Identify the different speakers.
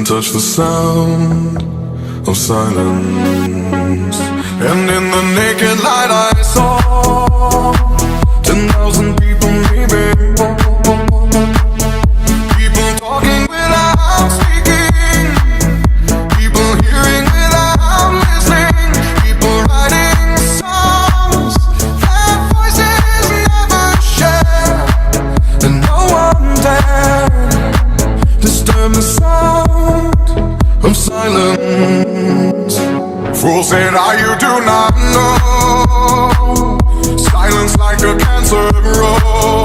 Speaker 1: couldn't touch the sound of silence. And in the naked light I saw 10,000 people maybe, people talking without speaking, people hearing without listening, people writing songs that voices never share, and no one dared disturb the sound of silence. Fool said, you do not know. Silence like a cancer grows.